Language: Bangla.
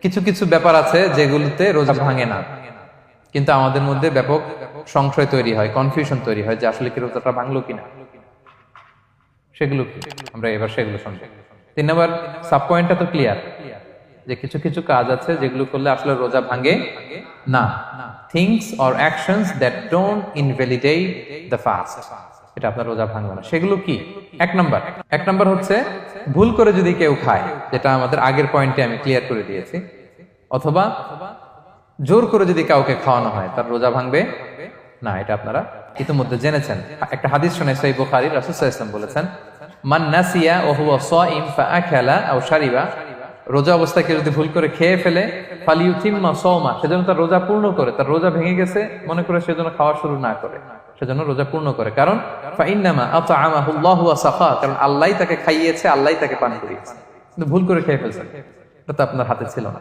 কিছু কিছু ব্যাপার আছে যেগুলোতে রোজা ভাঙে না, কিন্তু আমাদের মধ্যে ব্যাপক সংশয় তৈরি হয়, কনফিউশন তৈরি হয় যে আসলে কি রোজাটা ভাঙলো কিনা। সেগুলো কি আমরা এবার সেগুলো শুনবো। 3 নম্বর সাব পয়েন্টটা তো ক্লিয়ার যে কিছু কিছু কাজ আছে যেগুলো করলে আসলে রোজা ভাঙে না। Things or actions that don't invalidate the fast, এটা আপনার রোজা ভাঙবে না। সেগুলো কি? এক নম্বর হচ্ছে ভুল করে যদি কেউ খায়, যেটা আমাদের আগের পয়েন্টে আমি ক্লিয়ার করে দিয়েছি, অথবা জোর করে যদি কাউকে খাওয়ানো হয়, তার রোজা ভাঙবে না। এটা আপনারা ইতিমধ্যে জেনেছেন। একটা হাদিস শুনে সহিহ বুখারী, রাসূল সাল্লাল্লাহু আলাইহি ওয়াসাল্লাম বলেছেন, মান নাসিয়া ওয়া হুয়া সাইম ফাআকালা আও শারিবা, রোজা অবস্থায় কেউ যদি ভুল করে খেয়ে ফেলে, ফালিউতিম্মা সাওমা, সেজন্য তার রোজা পূর্ণ করে। তার রোজা ভেঙে গেছে মনে করে সেজন্য খাওয়া শুরু না করে, সেজন্য রোজা পূর্ণ করে। কারণ ফাইন্নামা আতআমাহুল্লাহু ওয়া সাকা, কারণ আল্লাহই তাকে খাইয়েছে, আল্লাহই তাকে পান করিয়েছে। কিন্তু ভুল করে খেয়ে ফেলছেন, এটা তো আপনার হাতে ছিল না।